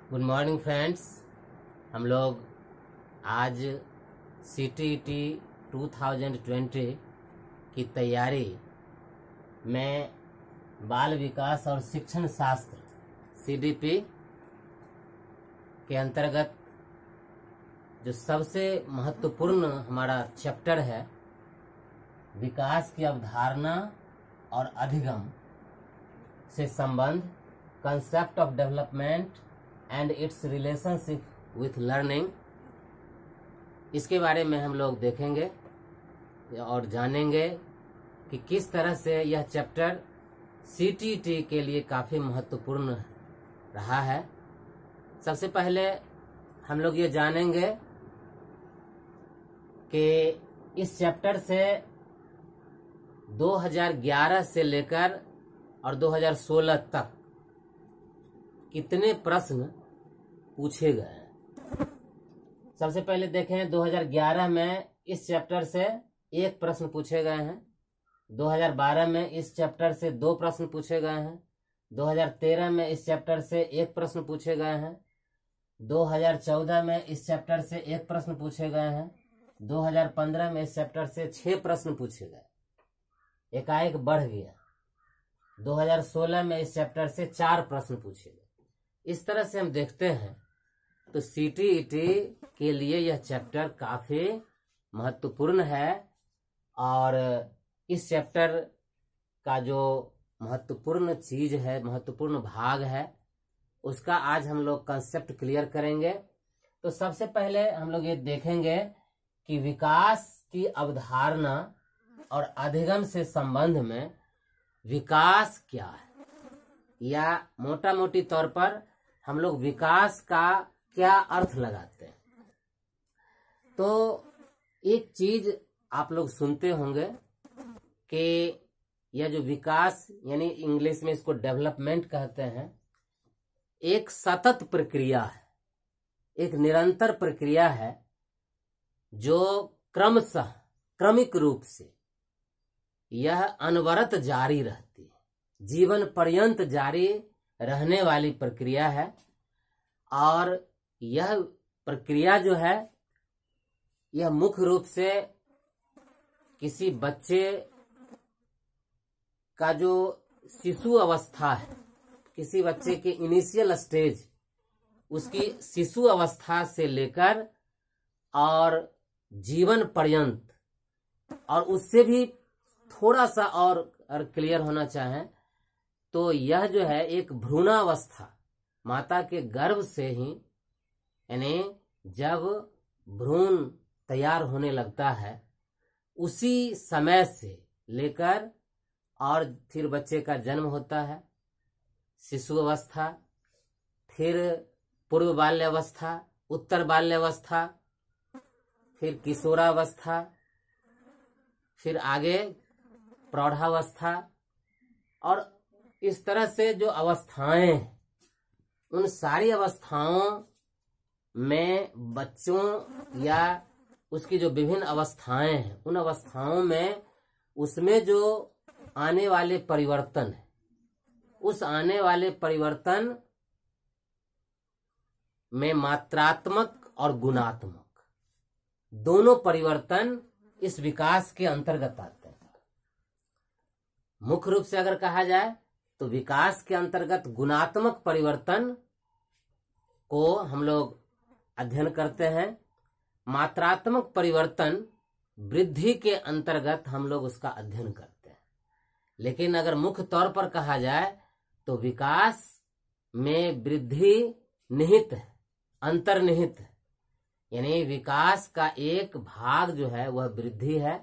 Good morning friends. हम लोग आज CTET 2020 की तैयारी में बाल विकास और शिक्षण शास्त्र CDP के अंतर्गत जो सबसे महत्वपूर्ण हमारा चैप्टर है विकास की अवधारणा और अधिगम से संबंध, concept of development and it's relationship with learning, इसके बारे में हम लोग देखेंगे और जानेंगे कि किस तरह से यह चैप्टर CTET के लिए काफी महत्वपूर्ण रहा है। सबसे पहले हम लोग ये जानेंगे कि इस चैप्टर से 2011 से लेकर और 2016 तक कितने प्रश्न पूछे गए हैं। सबसे पहले देखें, 2011 में इस चैप्टर से 1 प्रश्न पूछे गए हैं। 2012 में इस चैप्टर से 2 प्रश्न पूछे गए हैं। 2013 में इस चैप्टर से 1 प्रश्न पूछे गए हैं। 2014 में इस चैप्टर से 1 प्रश्न पूछे गए हैं। 2015 में इस चैप्टर से 6 प्रश्न पूछे गए, एकाएक बढ़ गया। 2016 में इस चैप्टर से 4 प्रश्न पूछे गए। इस तरह से हम देखते हैं तो CTET के लिए यह चैप्टर काफी महत्वपूर्ण है और इस चैप्टर का जो महत्वपूर्ण चीज है, महत्वपूर्ण भाग है, उसका आज हम लोग कंसेप्ट क्लियर करेंगे। तो सबसे पहले हम लोग ये देखेंगे कि विकास की अवधारणा और अधिगम से संबंध में विकास क्या है, या मोटा मोटी तौर पर हम लोग विकास का क्या अर्थ लगाते हैं। तो एक चीज आप लोग सुनते होंगे कि यह जो विकास, यानी इंग्लिश में इसको डेवलपमेंट कहते हैं, एक सतत प्रक्रिया है, एक निरंतर प्रक्रिया है जो क्रमशः, क्रमिक रूप से यह अनवरत जारी रहती है, जीवन पर्यंत जारी रहने वाली प्रक्रिया है। और यह प्रक्रिया जो है, यह मुख्य रूप से किसी बच्चे का जो शिशु अवस्था है, किसी बच्चे के इनिशियल स्टेज, उसकी शिशु अवस्था से लेकर और जीवन पर्यंत, और उससे भी थोड़ा सा और क्लियर होना चाहें तो यह जो है एक भ्रूणावस्था, माता के गर्भ से ही, यानी जब भ्रूण तैयार होने लगता है उसी समय से लेकर और फिर बच्चे का जन्म होता है, शिशु अवस्था, फिर पूर्व बाल्यावस्था, उत्तर बाल्यावस्था, फिर किशोरावस्था, फिर आगे प्रौढ़ावस्था, और इस तरह से जो अवस्थाएं हैं, उन सारी अवस्थाओं में बच्चों या उसकी जो विभिन्न अवस्थाएं हैं, उन अवस्थाओं में उसमें जो आने वाले परिवर्तन है, उस आने वाले परिवर्तन में मात्रात्मक और गुणात्मक दोनों परिवर्तन इस विकास के अंतर्गत आते हैं। मुख्य रूप से अगर कहा जाए तो विकास के अंतर्गत गुणात्मक परिवर्तन को हम लोग अध्ययन करते हैं। मात्रात्मक परिवर्तन वृद्धि के अंतर्गत हम लोग उसका अध्ययन करते हैं। लेकिन अगर मुख्य तौर पर कहा जाए तो विकास में वृद्धि निहित है, अंतर्निहित है, यानी विकास का एक भाग जो है वह वृद्धि है।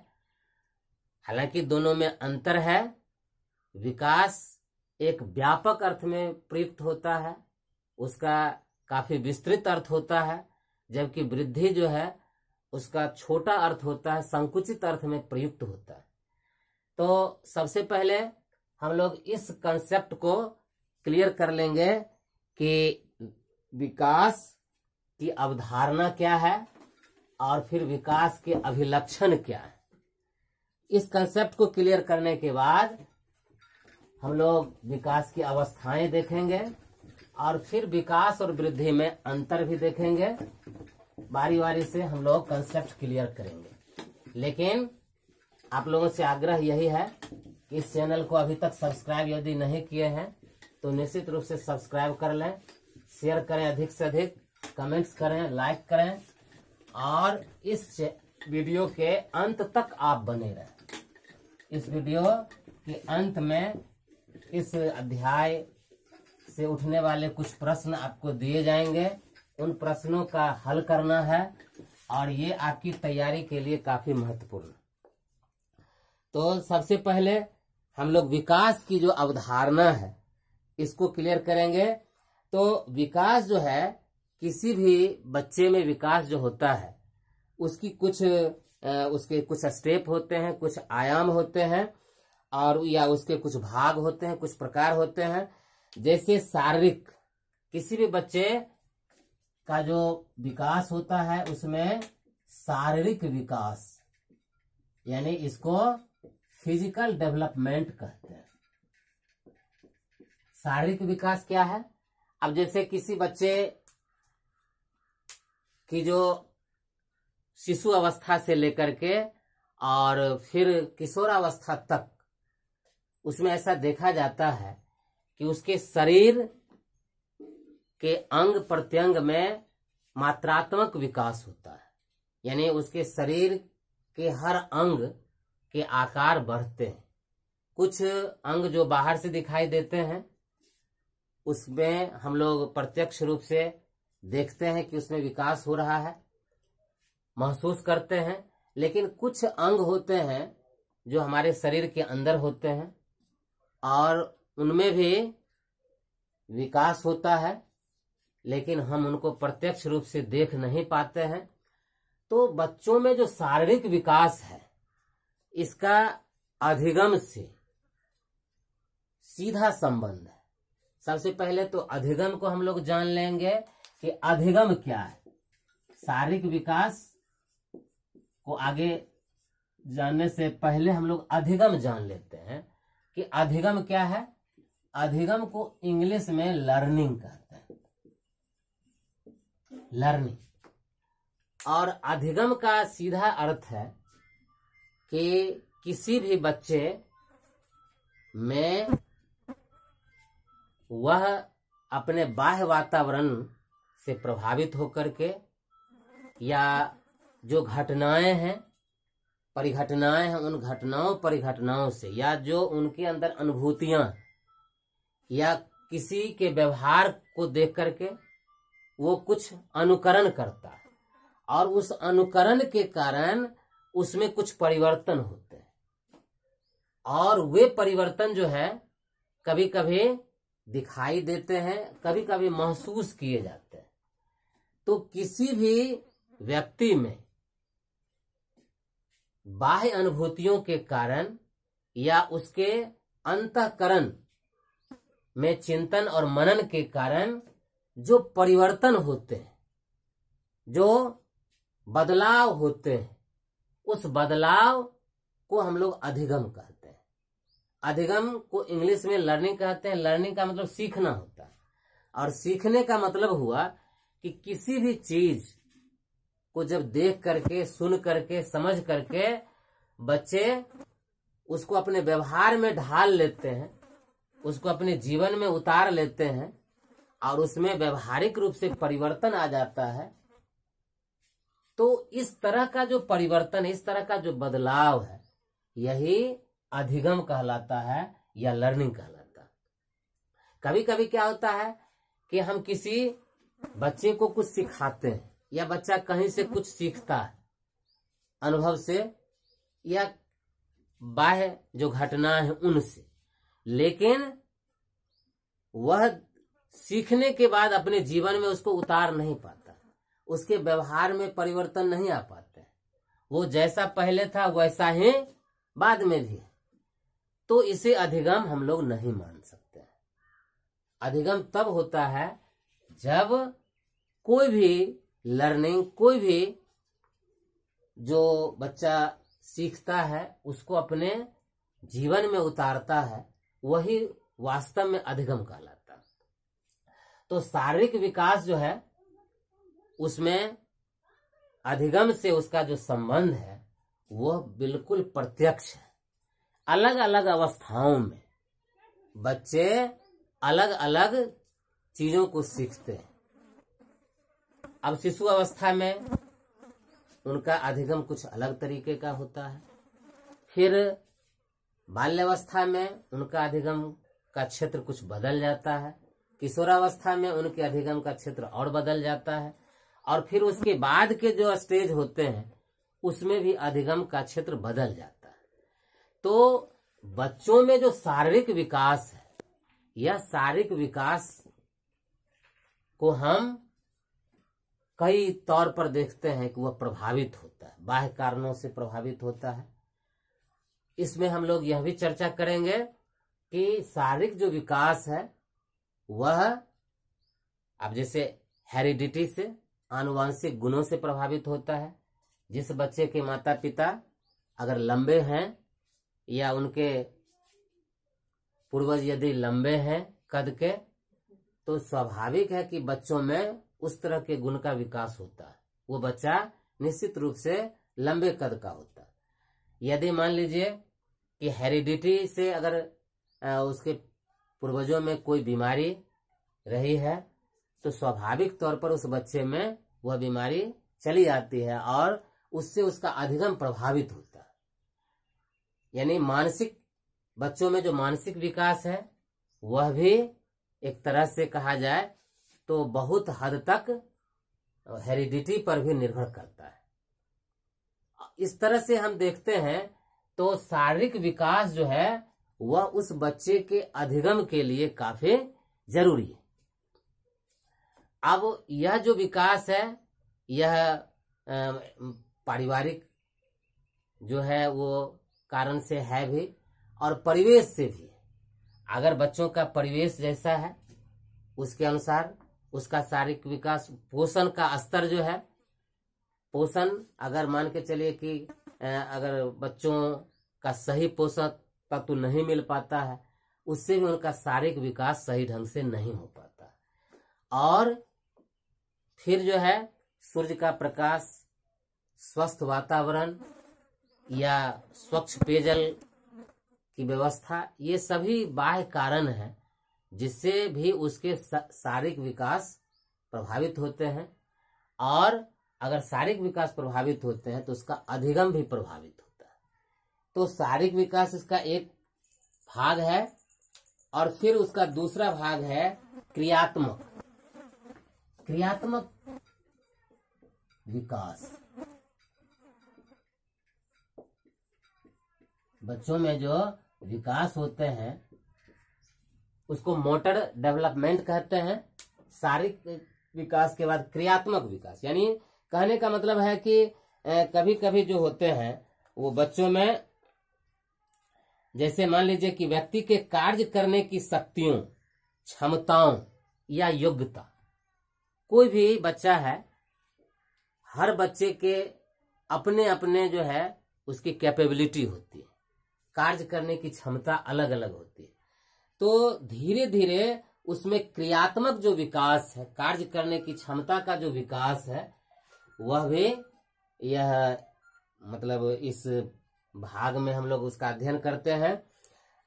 हालांकि दोनों में अंतर है। विकास एक व्यापक अर्थ में प्रयुक्त होता है, उसका काफी विस्तृत अर्थ होता है, जबकि वृद्धि जो है उसका छोटा अर्थ होता है, संकुचित अर्थ में प्रयुक्त होता है। तो सबसे पहले हम लोग इस कंसेप्ट को क्लियर कर लेंगे कि विकास की अवधारणा क्या है और फिर विकास के अभिलक्षण क्या है। इस कंसेप्ट को क्लियर करने के बाद हम लोग विकास की अवस्थाएं देखेंगे और फिर विकास और वृद्धि में अंतर भी देखेंगे। बारी बारी से हम लोग कंसेप्ट क्लियर करेंगे। लेकिन आप लोगों से आग्रह यही है कि इस चैनल को अभी तक सब्सक्राइब यदि नहीं किए हैं तो निश्चित रूप से सब्सक्राइब कर लें, शेयर करें, अधिक से अधिक कमेंट्स करें, लाइक करें और इस वीडियो के अंत तक आप बने रहें। इस वीडियो के अंत में इस अध्याय से उठने वाले कुछ प्रश्न आपको दिए जाएंगे, उन प्रश्नों का हल करना है और ये आपकी तैयारी के लिए काफी महत्वपूर्ण। तो सबसे पहले हम लोग विकास की जो अवधारणा है इसको क्लियर करेंगे। तो विकास जो है, किसी भी बच्चे में विकास जो होता है उसकी उसके कुछ स्टेप होते हैं, कुछ आयाम होते हैं और या उसके कुछ भाग होते हैं, कुछ प्रकार होते हैं। जैसे शारीरिक, किसी भी बच्चे का जो विकास होता है उसमें शारीरिक विकास यानी इसको फिजिकल डेवलपमेंट कहते हैं। शारीरिक विकास क्या है? अब जैसे किसी बच्चे की जो शिशु अवस्था से लेकर के और फिर किशोरावस्था तक, उसमें ऐसा देखा जाता है कि उसके शरीर के अंग प्रत्यंग में मात्रात्मक विकास होता है। यानी उसके शरीर के हर अंग के आकार बढ़ते हैं। कुछ अंग जो बाहर से दिखाई देते हैं उसमें हम लोग प्रत्यक्ष रूप से देखते हैं कि उसमें विकास हो रहा है, महसूस करते हैं। लेकिन कुछ अंग होते हैं जो हमारे शरीर के अंदर होते हैं और उनमें भी विकास होता है, लेकिन हम उनको प्रत्यक्ष रूप से देख नहीं पाते हैं। तो बच्चों में जो शारीरिक विकास है इसका अधिगम से सीधा संबंध है। सबसे पहले तो अधिगम को हम लोग जान लेंगे कि अधिगम क्या है। शारीरिक विकास को आगे जानने से पहले हम लोग अधिगम जान लेते हैं कि अधिगम क्या है। अधिगम को इंग्लिश में लर्निंग कहते हैं, लर्निंग। और अधिगम का सीधा अर्थ है कि किसी भी बच्चे में वह अपने बाह्य वातावरण से प्रभावित होकर के या जो घटनाएं हैं, परिघटनाएं हैं, उन घटनाओं परिघटनाओं से या जो उनके अंदर अनुभूतियां या किसी के व्यवहार को देख करके वो कुछ अनुकरण करता है और उस अनुकरण के कारण उसमें कुछ परिवर्तन होते हैं और वे परिवर्तन जो है कभी कभी दिखाई देते हैं, कभी कभी महसूस किए जाते हैं। तो किसी भी व्यक्ति में बाह्य अनुभूतियों के कारण या उसके अंतःकरण में चिंतन और मनन के कारण जो परिवर्तन होते हैं, जो बदलाव होते हैं, उस बदलाव को हम लोग अधिगम कहते हैं। अधिगम को इंग्लिश में लर्निंग कहते हैं। लर्निंग का मतलब सीखना होता है और सीखने का मतलब हुआ कि किसी भी चीज को जब देख करके, सुन करके, समझ करके बच्चे उसको अपने व्यवहार में ढाल लेते हैं, उसको अपने जीवन में उतार लेते हैं और उसमें व्यवहारिक रूप से परिवर्तन आ जाता है। तो इस तरह का जो परिवर्तन, इस तरह का जो बदलाव है, यही अधिगम कहलाता है या लर्निंग कहलाता है। कभी कभी क्या होता है कि हम किसी बच्चे को कुछ सिखाते हैं या बच्चा कहीं से कुछ सीखता है, अनुभव से या बाह्य जो घटनाएं हैं उनसे, लेकिन वह सीखने के बाद अपने जीवन में उसको उतार नहीं पाता, उसके व्यवहार में परिवर्तन नहीं आ पाते, वो जैसा पहले था वैसा ही बाद में भी। तो इसे अधिगम हम लोग नहीं मान सकते। अधिगम तब होता है जब कोई भी लर्निंग, कोई भी जो बच्चा सीखता है उसको अपने जीवन में उतारता है, वही वास्तव में अधिगम कहलाता है। तो शारीरिक विकास जो है उसमें अधिगम से उसका जो संबंध है वह बिल्कुल प्रत्यक्ष है। अलग अलग अवस्थाओं में बच्चे अलग अलग चीजों को सीखते हैं। अब शिशु अवस्था में उनका अधिगम कुछ अलग तरीके का होता है, फिर बाल्यावस्था में उनका अधिगम का क्षेत्र कुछ बदल जाता है, किशोरावस्था में उनके अधिगम का क्षेत्र और बदल जाता है, और फिर उसके बाद के जो स्टेज होते हैं उसमें भी अधिगम का क्षेत्र बदल जाता है। तो बच्चों में जो शारीरिक विकास है, यह शारीरिक विकास को हम कई तौर पर देखते हैं कि वह प्रभावित होता है, बाह्य कारणों से प्रभावित होता है। इसमें हम लोग यह भी चर्चा करेंगे कि शारीरिक जो विकास है वह अब जैसे हेरिडिटी से, आनुवांशिक गुणों से प्रभावित होता है। जिस बच्चे के माता पिता अगर लंबे हैं या उनके पूर्वज यदि लंबे हैं कद के, तो स्वाभाविक है कि बच्चों में उस तरह के गुण का विकास होता है। वो बच्चा निश्चित रूप से लंबे कद का होता है। यदि मान लीजिए कि हेरिडिटी से अगर उसके पूर्वजों में कोई बीमारी रही है तो स्वाभाविक तौर पर उस बच्चे में वह बीमारी चली आती है और उससे उसका अधिगम प्रभावित होता है। यानी मानसिक, बच्चों में जो मानसिक विकास है वह भी एक तरह से कहा जाए तो बहुत हद तक हेरिडिटी पर भी निर्भर करता है। इस तरह से हम देखते हैं तो शारीरिक विकास जो है वह उस बच्चे के अधिगम के लिए काफी जरूरी है। अब यह जो विकास है यह पारिवारिक जो है वो कारण से है भी और परिवेश से भी। अगर बच्चों का परिवेश जैसा है उसके अनुसार उसका शारीरिक विकास, पोषण का स्तर जो है, पोषण अगर मान के चलिए कि अगर बच्चों का सही पोषण तत्व नहीं मिल पाता है उससे भी उनका शारीरिक विकास सही ढंग से नहीं हो पाता। और फिर जो है सूर्य का प्रकाश, स्वस्थ वातावरण या स्वच्छ पेयजल की व्यवस्था, ये सभी बाह्य कारण हैं जिससे भी उसके शारीरिक विकास प्रभावित होते हैं। और अगर शारीरिक विकास प्रभावित होते हैं तो उसका अधिगम भी प्रभावित होता है। तो शारीरिक विकास इसका एक भाग है और फिर उसका दूसरा भाग है क्रियात्मक विकास। बच्चों में जो विकास होते हैं उसको मोटर डेवलपमेंट कहते हैं। शारीरिक विकास के बाद क्रियात्मक विकास, यानी कहने का मतलब है कि कभी कभी जो होते हैं वो बच्चों में, जैसे मान लीजिए कि व्यक्ति के कार्य करने की शक्तियों, क्षमताओं या योग्यता, कोई भी बच्चा है, हर बच्चे के अपने अपने जो है उसकी कैपेबिलिटी होती है, कार्य करने की क्षमता अलग अलग होती है। तो धीरे धीरे उसमें क्रियात्मक जो विकास है, कार्य करने की क्षमता का जो विकास है, वह भी यह मतलब इस भाग में हम लोग उसका अध्ययन करते हैं।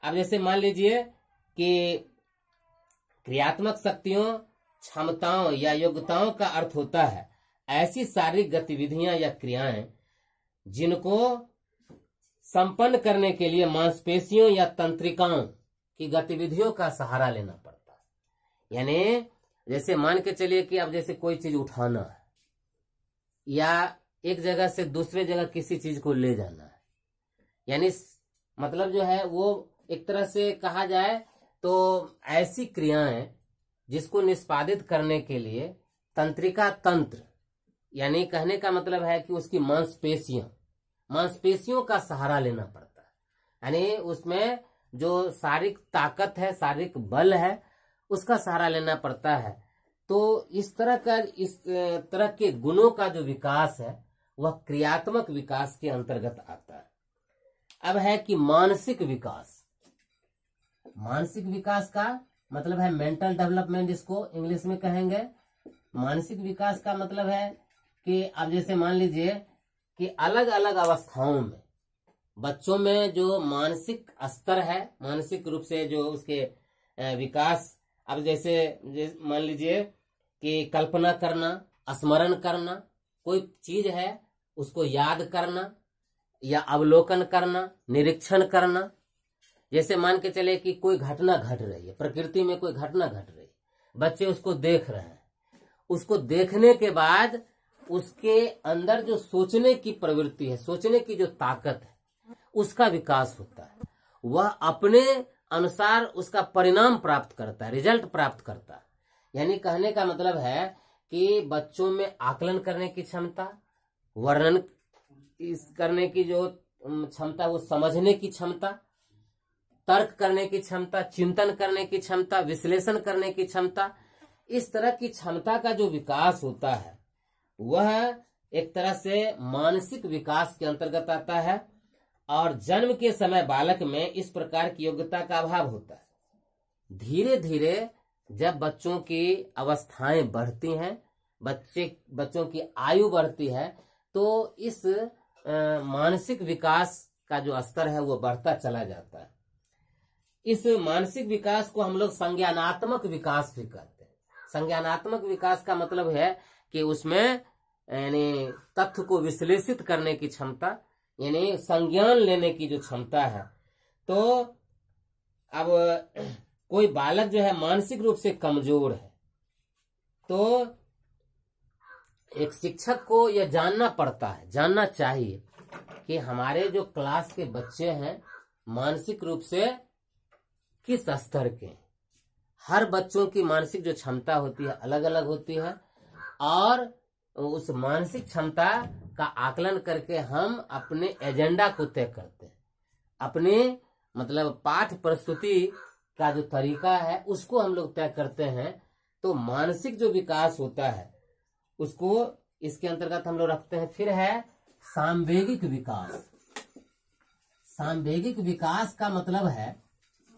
अब जैसे मान लीजिए कि क्रियात्मक शक्तियों, क्षमताओं या योग्यताओं का अर्थ होता है ऐसी शारीरिक गतिविधियां या क्रियाएं जिनको संपन्न करने के लिए मांसपेशियों या तंत्रिकाओं की गतिविधियों का सहारा लेना पड़ता है। यानी जैसे मान के चलिए कि अब जैसे कोई चीज उठाना है या एक जगह से दूसरे जगह किसी चीज को ले जाना है, यानी मतलब जो है वो एक तरह से कहा जाए तो ऐसी क्रियाएं जिसको निष्पादित करने के लिए तंत्रिका तंत्र, यानी कहने का मतलब है कि उसकी मांसपेशियों का सहारा लेना पड़ता है। यानी उसमें जो शारीरिक ताकत है, शारीरिक बल है, उसका सहारा लेना पड़ता है। तो इस तरह के गुणों का जो विकास है वह क्रियात्मक विकास के अंतर्गत आता है। अब है कि मानसिक विकास। मानसिक विकास का मतलब है मेंटल डेवलपमेंट, इसको इंग्लिश में कहेंगे। मानसिक विकास का मतलब है कि अब जैसे मान लीजिए कि अलग अलग अवस्थाओं में बच्चों में जो मानसिक स्तर है, मानसिक रूप से जो उसके विकास, अब जैसे मान लीजिए कि कल्पना करना, स्मरण करना, कोई चीज है उसको याद करना या अवलोकन करना, निरीक्षण करना। जैसे मान के चले कि कोई घटना घट रही है, प्रकृति में कोई घटना घट रही है, बच्चे उसको देख रहे हैं, उसको देखने के बाद उसके अंदर जो सोचने की प्रवृत्ति है, सोचने की जो ताकत है, उसका विकास होता है। वह अपने अनुसार उसका परिणाम प्राप्त करता है, रिजल्ट प्राप्त करता है। यानी कहने का मतलब है कि बच्चों में आकलन करने की क्षमता, वर्णन करने की जो क्षमता, वो समझने की क्षमता, तर्क करने की क्षमता, चिंतन करने की क्षमता, विश्लेषण करने की क्षमता, इस तरह की क्षमता का जो विकास होता है वह एक तरह से मानसिक विकास के अंतर्गत आता है। और जन्म के समय बालक में इस प्रकार की योग्यता का अभाव होता है। धीरे धीरे जब बच्चों की अवस्थाएं बढ़ती हैं, बच्चों की आयु बढ़ती है, तो इस मानसिक विकास का जो स्तर है वो बढ़ता चला जाता है। इस मानसिक विकास को हम लोग संज्ञानात्मक विकास भी कहते हैं। संज्ञानात्मक विकास का मतलब है कि उसमें यानी तथ्य को विश्लेषित करने की क्षमता, यानी संज्ञान लेने की जो क्षमता है। तो अब कोई बालक जो है मानसिक रूप से कमजोर है, तो एक शिक्षक को यह जानना पड़ता है, जानना चाहिए कि हमारे जो क्लास के बच्चे हैं मानसिक रूप से किस स्तर के। हर बच्चों की मानसिक जो क्षमता होती है अलग अलग होती है, और उस मानसिक क्षमता का आकलन करके हम अपने एजेंडा को तय करते हैं। अपने मतलब पाठ प्रस्तुति का जो तरीका है उसको हम लोग तय करते हैं। तो मानसिक जो विकास होता है उसको इसके अंतर्गत हम लोग रखते हैं। फिर है सांवेगिक विकास। सांवेगिक विकास का मतलब है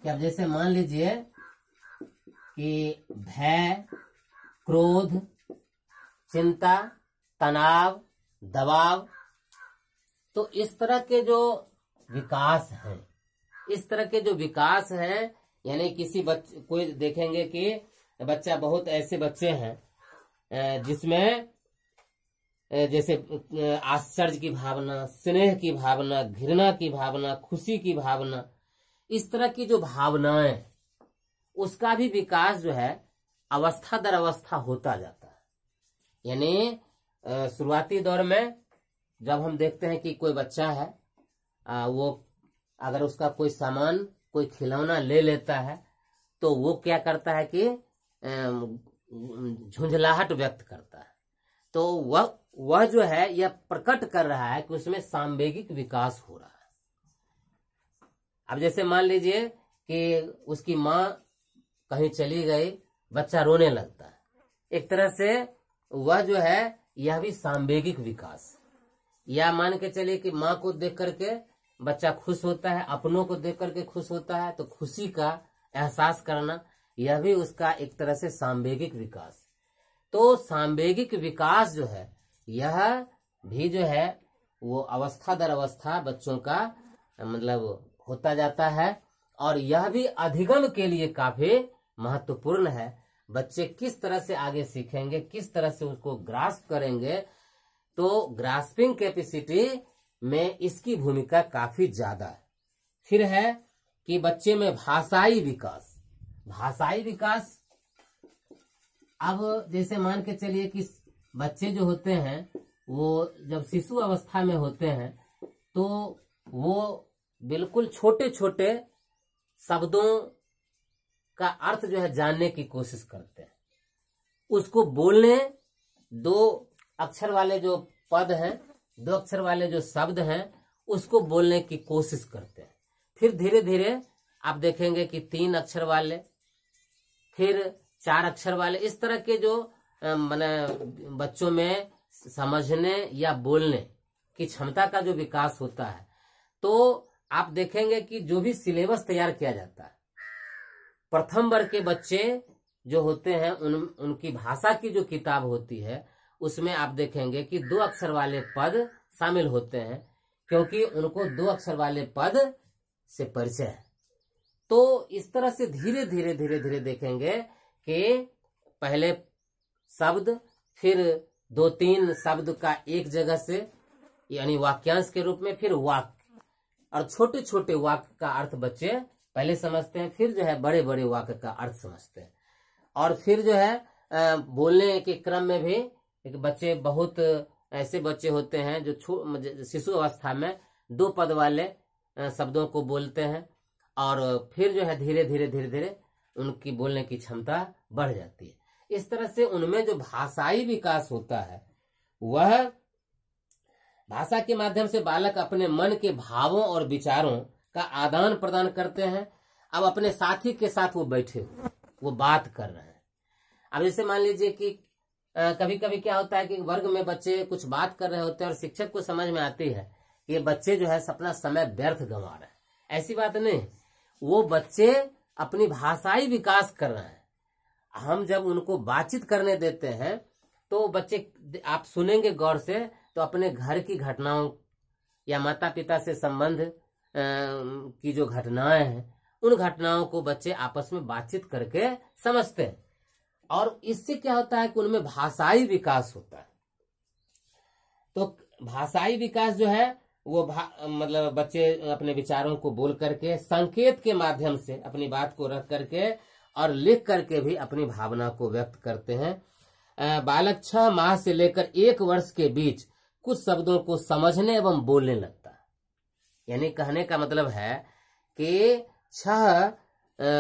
कि अब जैसे मान लीजिए कि भय, क्रोध, चिंता, तनाव, दबाव, तो इस तरह के जो विकास हैं, इस तरह के जो विकास हैं, यानी किसी बच्चे कोई देखेंगे कि बच्चा, बहुत ऐसे बच्चे हैं जिसमें जैसे आश्चर्य की भावना, स्नेह की भावना, घृणा की भावना, खुशी की भावना, इस तरह की जो भावनाएं, उसका भी विकास जो है अवस्था दर अवस्था होता जाता है। यानी शुरुआती दौर में जब हम देखते हैं कि कोई बच्चा है, वो अगर उसका कोई सामान, कोई खिलौना ले लेता है, तो वो क्या करता है कि झुंझलाहट व्यक्त करता है। तो वह जो है यह प्रकट कर रहा है कि उसमें सांवेगिक विकास हो रहा है। अब जैसे मान लीजिए कि उसकी माँ कहीं चली गई, बच्चा रोने लगता है, एक तरह से वह जो है यह भी सांवेगिक विकास। या मान के चलिए कि माँ को देख करके बच्चा खुश होता है, अपनों को देख करके खुश होता है, तो खुशी का एहसास करना, यह भी उसका एक तरह से सांवेगिक विकास। तो सांवेगिक विकास जो है यह भी जो है वो अवस्था दर अवस्था बच्चों का मतलब होता जाता है। और यह भी अधिगम के लिए काफी महत्वपूर्ण है। बच्चे किस तरह से आगे सीखेंगे, किस तरह से उसको ग्रास्प करेंगे, तो ग्रास्पिंग कैपेसिटी में इसकी भूमिका काफी ज्यादा है। फिर है कि बच्चे में भाषाई विकास। भाषाई विकास, अब जैसे मान के चलिए कि बच्चे जो होते हैं वो जब शिशु अवस्था में होते हैं, तो वो बिल्कुल छोटे छोटे शब्दों का अर्थ जो है जानने की कोशिश करते हैं। उसको बोलने, 2 अक्षर वाले जो पद हैं, 2 अक्षर वाले जो शब्द हैं, उसको बोलने की कोशिश करते हैं। फिर धीरे धीरे आप देखेंगे कि 3 अक्षर वाले, फिर 4 अक्षर वाले, इस तरह के जो माने बच्चों में समझने या बोलने की क्षमता का जो विकास होता है, तो आप देखेंगे कि जो भी सिलेबस तैयार किया जाता है प्रथम वर्ग के बच्चे जो होते हैं उनकी भाषा की जो किताब होती है उसमें आप देखेंगे कि 2 अक्षर वाले पद शामिल होते हैं, क्योंकि उनको 2 अक्षर वाले पद से परिचय है। तो इस तरह से धीरे धीरे धीरे धीरे देखेंगे कि पहले शब्द, फिर 2-3 शब्द का एक जगह से यानी वाक्यांश के रूप में, फिर वाक्य, और छोटे छोटे वाक्य का अर्थ बच्चे पहले समझते हैं, फिर जो है बड़े बड़े वाक्य का अर्थ समझते हैं। और फिर जो है बोलने के क्रम में भी एक बच्चे, बहुत ऐसे बच्चे होते हैं जो शिशु अवस्था में 2 पद वाले शब्दों को बोलते हैं, और फिर जो है धीरे धीरे धीरे धीरे उनकी बोलने की क्षमता बढ़ जाती है। इस तरह से उनमें जो भाषाई विकास होता है, वह भाषा के माध्यम से बालक अपने मन के भावों और विचारों का आदान प्रदान करते हैं। अब अपने साथी के साथ वो बैठे हुए, वो बात कर रहे हैं। अब जैसे मान लीजिए कि कभी कभी क्या होता है कि वर्ग में बच्चे कुछ बात कर रहे होते हैं और शिक्षक को समझ में आती है कि ये बच्चे जो है अपना समय व्यर्थ गंवा रहे हैं। ऐसी बात नहीं, वो बच्चे अपनी भाषाई विकास कर रहे हैं। हम जब उनको बातचीत करने देते हैं तो बच्चे, आप सुनेंगे गौर से, तो अपने घर की घटनाओं या माता पिता से संबंध की जो घटनाएं हैं, उन घटनाओं को बच्चे आपस में बातचीत करके समझते हैं, और इससे क्या होता है कि उनमें भाषाई विकास होता है। तो भाषाई विकास जो है वो मतलब बच्चे अपने विचारों को बोल करके, संकेत के माध्यम से अपनी बात को रख करके और लिख करके भी अपनी भावना को व्यक्त करते हैं। बालक 6 माह से लेकर 1 वर्ष के बीच कुछ शब्दों को समझने एवं बोलने लगता है। यानी कहने का मतलब है कि 6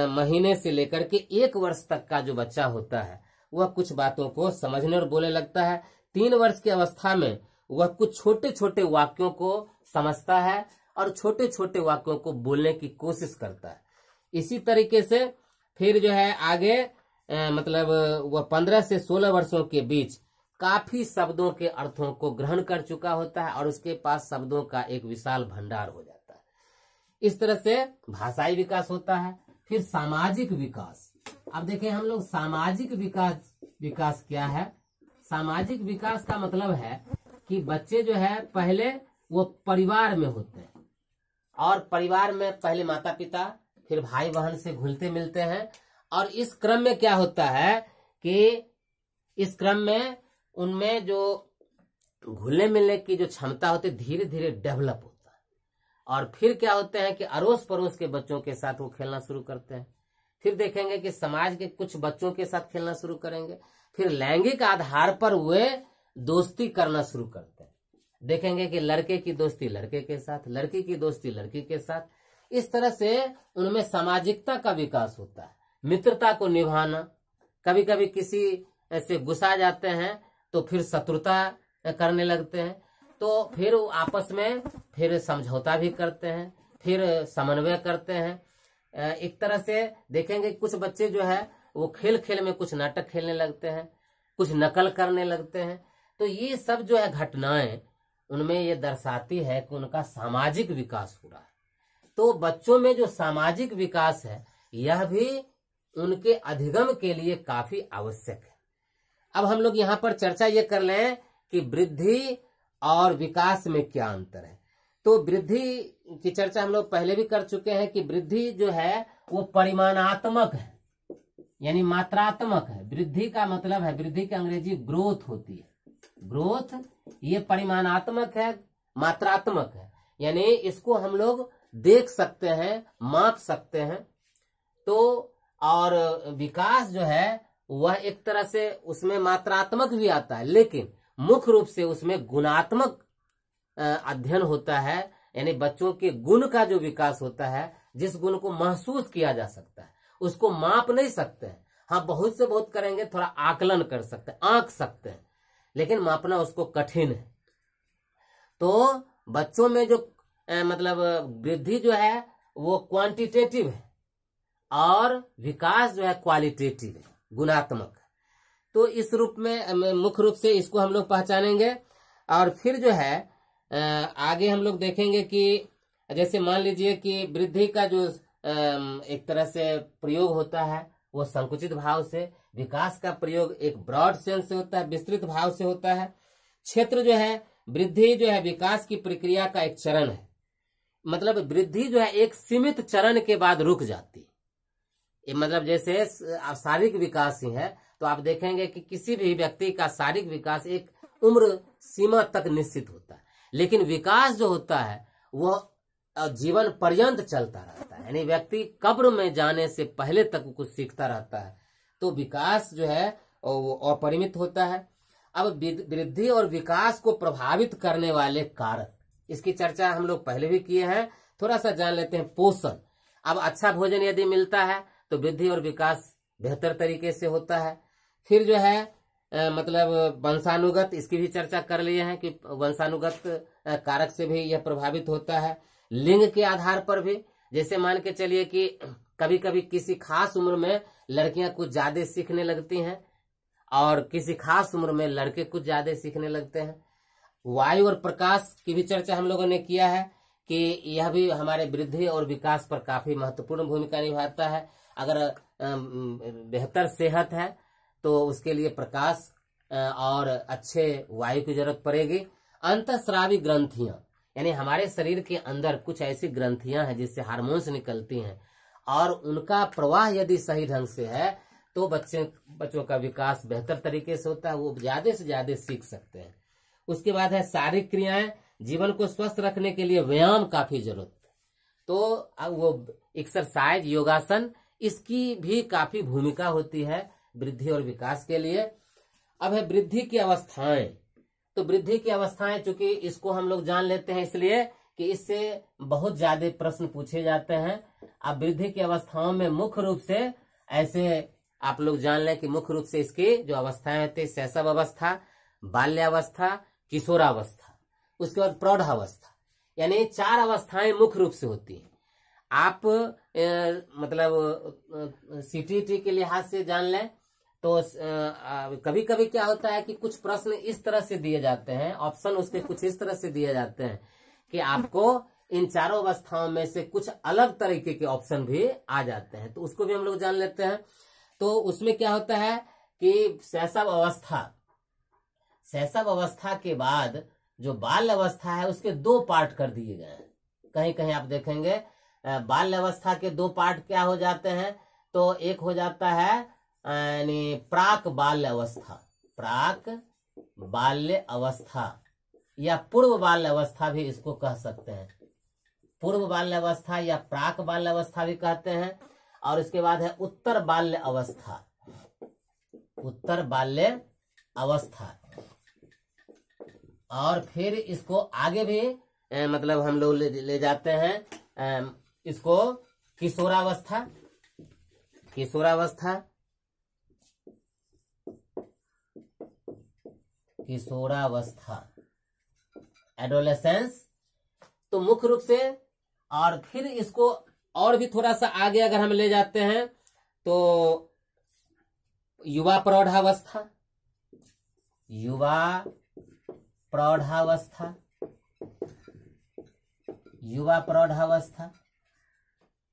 महीने से लेकर के 1 वर्ष तक का जो बच्चा होता है वह कुछ बातों को समझने और बोलने लगता है। 3 वर्ष की अवस्था में वह कुछ छोटे छोटे वाक्यों को समझता है और छोटे छोटे वाक्यों को बोलने की कोशिश करता है। इसी तरीके से फिर जो है आगे मतलब वह 15 से 16 वर्षों के बीच काफी शब्दों के अर्थों को ग्रहण कर चुका होता है और उसके पास शब्दों का एक विशाल भंडार हो जाता है। इस तरह से भाषाई विकास होता है। फिर सामाजिक विकास। अब देखें हम लोग सामाजिक विकास क्या है। सामाजिक विकास का मतलब है कि बच्चे जो है पहले वो परिवार में होते हैं, और परिवार में पहले माता पिता, फिर भाई बहन से घुलते मिलते हैं, और इस क्रम में क्या होता है कि इस क्रम में उनमें जो घुलने मिलने की जो क्षमता होती है धीरे धीरे डेवलप होता है। और फिर क्या होते हैं कि अड़ोस पड़ोस के बच्चों के साथ वो खेलना शुरू करते हैं। फिर देखेंगे कि समाज के कुछ बच्चों के साथ खेलना शुरू करेंगे। फिर लैंगिक आधार पर वे दोस्ती करना शुरू करते हैं। देखेंगे कि लड़के की दोस्ती लड़के के साथ, लड़की की दोस्ती लड़की के साथ। इस तरह से उनमें सामाजिकता का विकास होता है, मित्रता को निभाना। कभी कभी किसी ऐसे गुस्सा जाते हैं तो फिर शत्रुता करने लगते हैं, तो फिर आपस में फिर समझौता भी करते हैं, फिर समन्वय करते हैं। एक तरह से देखेंगे कुछ बच्चे जो है वो खेल खेल में कुछ नाटक खेलने लगते हैं, कुछ नकल करने लगते हैं। तो ये सब जो है घटनाएं उनमें ये दर्शाती है कि उनका सामाजिक विकास हो रहा है। तो बच्चों में जो सामाजिक विकास है यह भी उनके अधिगम के लिए काफी आवश्यक है। अब हम लोग यहाँ पर चर्चा ये कर लें कि वृद्धि और विकास में क्या अंतर है। तो वृद्धि की चर्चा हम लोग पहले भी कर चुके हैं कि वृद्धि जो है वो परिमाणात्मक है, यानी मात्रात्मक है। वृद्धि का मतलब है, वृद्धि की अंग्रेजी ग्रोथ होती है। ग्रोथ ये परिमाणात्मक है, मात्रात्मक है, यानी इसको हम लोग देख सकते हैं, माप सकते हैं। तो और विकास जो है वह एक तरह से उसमें मात्रात्मक भी आता है, लेकिन मुख्य रूप से उसमें गुणात्मक अध्ययन होता है। यानी बच्चों के गुण का जो विकास होता है, जिस गुण को महसूस किया जा सकता है, उसको माप नहीं सकते हैं। हाँ, बहुत से बहुत करेंगे, थोड़ा आकलन कर सकते हैं, आंक सकते हैं, लेकिन मापना उसको कठिन है। तो बच्चों में जो मतलब वृद्धि जो है वो क्वांटिटेटिव है और विकास जो है क्वालिटेटिव है, गुणात्मक है। तो इस रूप में मुख्य रूप से इसको हम लोग पहचानेंगे। और फिर जो है आगे हम लोग देखेंगे कि जैसे मान लीजिए कि वृद्धि का जो एक तरह से प्रयोग होता है वो संकुचित भाव से, विकास का प्रयोग एक ब्रॉड सेंस से होता है, विस्तृत भाव से होता है। क्षेत्र जो है, वृद्धि जो है विकास की प्रक्रिया का एक चरण है, मतलब वृद्धि जो है एक सीमित चरण के बाद रुक जाती है। मतलब जैसे शारीरिक विकास ही है तो आप देखेंगे कि किसी भी व्यक्ति का शारीरिक विकास एक उम्र सीमा तक निश्चित होता है, लेकिन विकास जो होता है वह जीवन पर्यंत चलता रहता है, यानी व्यक्ति कब्र में जाने से पहले तक कुछ सीखता रहता है। तो विकास जो है वो अपरिमित होता है। अब वृद्धि और विकास को प्रभावित करने वाले कारक, इसकी चर्चा हम लोग पहले भी किए हैं, थोड़ा सा जान लेते हैं। पोषण, अब अच्छा भोजन यदि मिलता है तो वृद्धि और विकास बेहतर तरीके से होता है। फिर जो है मतलब वंशानुगत, इसकी भी चर्चा कर लिए हैं कि वंशानुगत कारक से भी यह प्रभावित होता है। लिंग के आधार पर भी, जैसे मान के चलिए कि कभी कभी किसी खास उम्र में लड़कियां कुछ ज्यादा सीखने लगती हैं और किसी खास उम्र में लड़के कुछ ज्यादा सीखने लगते हैं। वायु और प्रकाश की भी चर्चा हम लोगों ने किया है कि यह भी हमारे वृद्धि और विकास पर काफी महत्वपूर्ण भूमिका निभाता है। अगर बेहतर सेहत है तो उसके लिए प्रकाश और अच्छे वायु की जरूरत पड़ेगी। अंतःस्रावी ग्रंथियां, यानी हमारे शरीर के अंदर कुछ ऐसी ग्रंथियां हैं जिससे हार्मोन्स निकलती हैं और उनका प्रवाह यदि सही ढंग से है तो बच्चों का विकास बेहतर तरीके से होता है, वो ज्यादा से ज्यादा सीख सकते हैं। उसके बाद है शारीरिक क्रियाएं, जीवन को स्वस्थ रखने के लिए व्यायाम काफी जरूरत है, तो वो एक्सरसाइज, योगासन, इसकी भी काफी भूमिका होती है वृद्धि और विकास के लिए। अब है वृद्धि की अवस्थाएं, तो वृद्धि की अवस्थाएं चूंकि इसको हम लोग जान लेते हैं इसलिए कि इससे बहुत ज्यादा प्रश्न पूछे जाते हैं। अब वृद्धि की अवस्थाओं में मुख्य रूप से ऐसे आप लोग जान लें कि मुख्य रूप से इसकी जो अवस्थाएं होती है, शैशव अवस्था, बाल्यावस्था, किशोरावस्था, उसके बाद प्रौढ़ावस्था, यानी 4 अवस्थाएं मुख्य रूप से होती हैं। आप मतलब सीटीटी के लिहाज से जान लें तो कभी कभी क्या होता है कि कुछ प्रश्न इस तरह से दिए जाते हैं, ऑप्शन उसके कुछ इस तरह से दिए जाते हैं कि आपको इन 4 अवस्थाओं में से कुछ अलग तरीके के ऑप्शन भी आ जाते हैं, तो उसको भी हम लोग जान लेते हैं। तो उसमें क्या होता है कि शैशव अवस्था के बाद जो बाल अवस्था है उसके 2 पार्ट कर दिए गए हैं। कहीं कहीं आप देखेंगे बाल अवस्था के 2 पार्ट क्या हो जाते हैं, तो एक हो जाता है यानी प्राक बाल्य अवस्था या पूर्व बाल्य अवस्था भी इसको कह सकते हैं। पूर्व बाल्य अवस्था या प्राक बाल्य अवस्था भी कहते हैं। और इसके बाद है उत्तर बाल्य अवस्था, और फिर इसको आगे भी मतलब हम लोग ले जाते हैं इसको किशोरावस्था, एडोलेसेंस, तो मुख्य रूप से। और फिर इसको और भी थोड़ा सा आगे अगर हम ले जाते हैं तो युवा प्रौढ़ावस्था,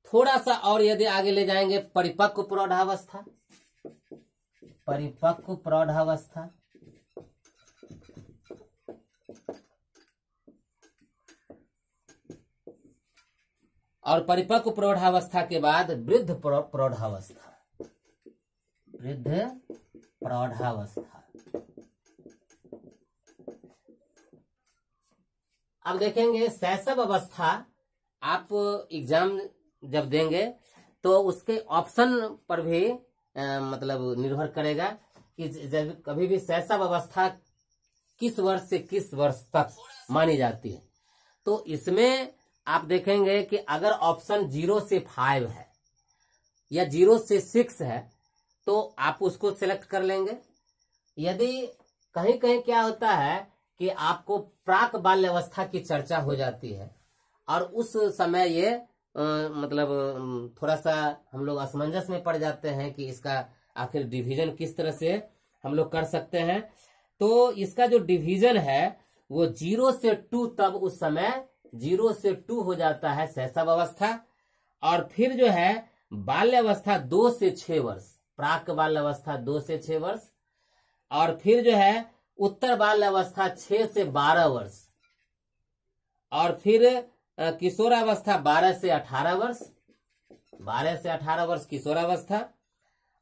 थोड़ा सा और यदि आगे ले जाएंगे परिपक्व प्रौढ़ावस्था, और परिपक्व प्रौढ़ावस्था के बाद वृद्ध प्रौढ़ावस्था। अब देखेंगे शैशव अवस्था, आप एग्जाम जब देंगे तो उसके ऑप्शन पर भी मतलब निर्भर करेगा कि जब कभी भी शैशव अवस्था किस वर्ष से किस वर्ष तक मानी जाती है। तो इसमें आप देखेंगे कि अगर ऑप्शन 0 से 5 है या 0 से 6 है तो आप उसको सिलेक्ट कर लेंगे। यदि कहीं कहीं क्या होता है कि आपको प्राक बाल्य अवस्था की चर्चा हो जाती है और उस समय ये मतलब थोड़ा सा हम लोग असमंजस में पड़ जाते हैं कि इसका आखिर डिवीजन किस तरह से हम लोग कर सकते हैं। तो इसका जो डिवीजन है वो 0 से 2, तब उस समय 0 से 2 हो जाता है शैशव अवस्था, और फिर जो है बाल्यावस्था 2 से 6 वर्ष, प्राक बाल्यावस्था 2 से 6 वर्ष, और फिर जो है उत्तर बाल्यावस्था 6 से 12 वर्ष, और फिर किशोरावस्था 12 से 18 वर्ष, 12 से 18 वर्ष किशोरावस्था,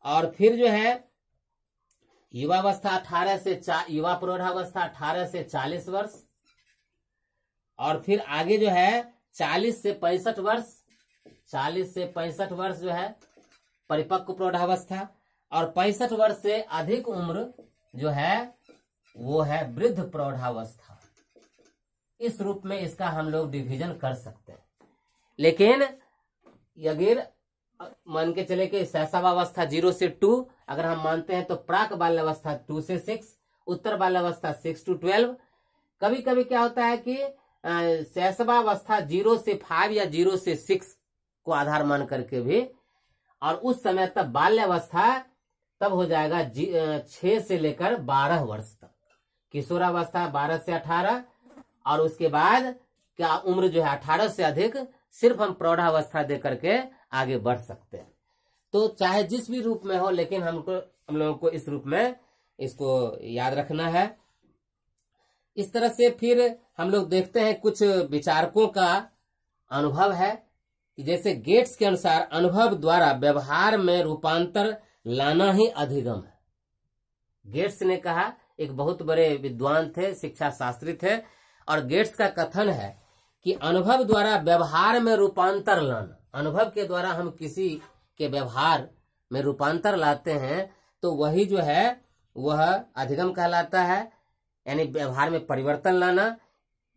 और फिर जो है युवावस्था 18 से युवा प्रौढ़ावस्था 18 से 40 वर्ष, और फिर आगे जो है 40 से 65 वर्ष, 40 से 65 वर्ष जो है परिपक्व प्रौढ़ावस्था, और 65 वर्ष से अधिक उम्र जो है वो है वृद्ध प्रौढ़ावस्था। इस रूप में इसका हम लोग डिवीजन कर सकते हैं। लेकिन अगर मान के चले कि शैशवावस्था 0 से 2 अगर हम मानते हैं तो प्राक बाल्यावस्था 2 से 6, उत्तर बाल्यावस्था 6 to 12। कभी कभी क्या होता है कि शैशवावस्था 0 से 5 या 0 से 6 को आधार मान करके भी, और उस समय तक बाल्यावस्था तब हो जाएगा 6 से लेकर 12 वर्ष तक, किशोरावस्था 12 से 18, और उसके बाद क्या उम्र जो है 18 से अधिक सिर्फ हम प्रौढ़ावस्था दे करके आगे बढ़ सकते हैं। तो चाहे जिस भी रूप में हो, लेकिन हम लोगों को इस रूप में इसको याद रखना है। इस तरह से फिर हम लोग देखते हैं कुछ विचारकों का अनुभव है कि जैसे गेट्स के अनुसार अनुभव द्वारा व्यवहार में रूपांतर लाना ही अधिगम है। गेट्स ने कहा, एक बहुत बड़े विद्वान थे, शिक्षा शास्त्री थे, और गेट्स का कथन है कि अनुभव द्वारा व्यवहार में रूपांतर लाना, अनुभव के द्वारा हम किसी के व्यवहार में रूपांतर लाते हैं तो वही जो है वह अधिगम कहलाता है, यानी व्यवहार में परिवर्तन लाना।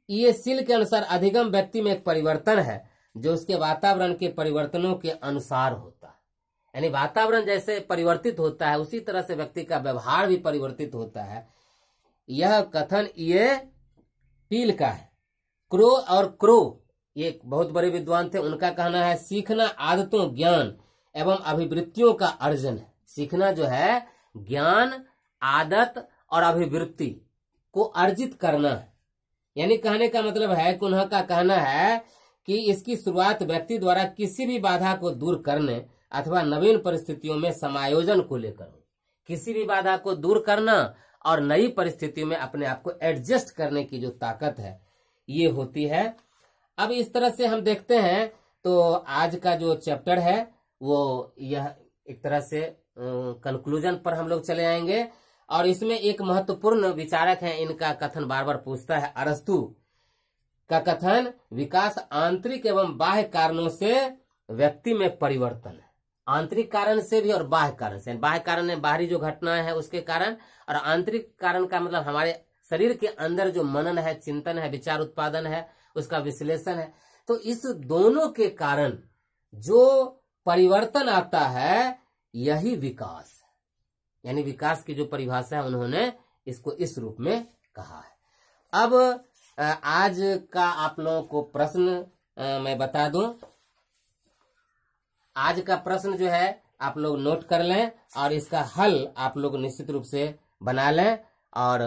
ये सील के अनुसार अधिगम व्यक्ति में एक परिवर्तन है जो उसके वातावरण के परिवर्तनों के अनुसार होता है, यानी वातावरण जैसे परिवर्तित होता है उसी तरह से व्यक्ति का व्यवहार भी परिवर्तित होता है। यह कथन ये पील का है। क्रो और क्रो ये बहुत बड़े विद्वान थे, उनका कहना है सीखना आदतों, ज्ञान एवं अभिवृत्तियों का अर्जन है। सीखना जो है ज्ञान, आदत और अभिवृत्ति को अर्जित करना है, यानी कहने का मतलब है कि उनका कहना है कि इसकी शुरुआत व्यक्ति द्वारा किसी भी बाधा को दूर करने अथवा नवीन परिस्थितियों में समायोजन को लेकर हो। किसी भी बाधा को दूर करना और नई परिस्थितियों में अपने आप को एडजस्ट करने की जो ताकत है ये होती है। अब इस तरह से हम देखते हैं तो आज का जो चैप्टर है वो यह एक तरह से कंक्लूजन पर हम लोग चले आएंगे। और इसमें एक महत्वपूर्ण विचारक है, इनका कथन बार बार पूछता है, अरस्तु का कथन, विकास आंतरिक एवं बाह्य कारणों से व्यक्ति में परिवर्तन है। आंतरिक कारण से भी और बाह्य कारण से। बाह्य कारण है बाहरी जो घटनाएं है उसके कारण, और आंतरिक कारण का मतलब हमारे शरीर के अंदर जो मनन है, चिंतन है, विचार उत्पादन है, उसका विश्लेषण है। तो इस दोनों के कारण जो परिवर्तन आता है यही विकास है, यानी विकास की जो परिभाषा है उन्होंने इसको इस रूप में कहा है। अब आज का आप लोगों को प्रश्न मैं बता दूं। आज का प्रश्न जो है आप लोग नोट कर लें और इसका हल आप लोग निश्चित रूप से बना लें और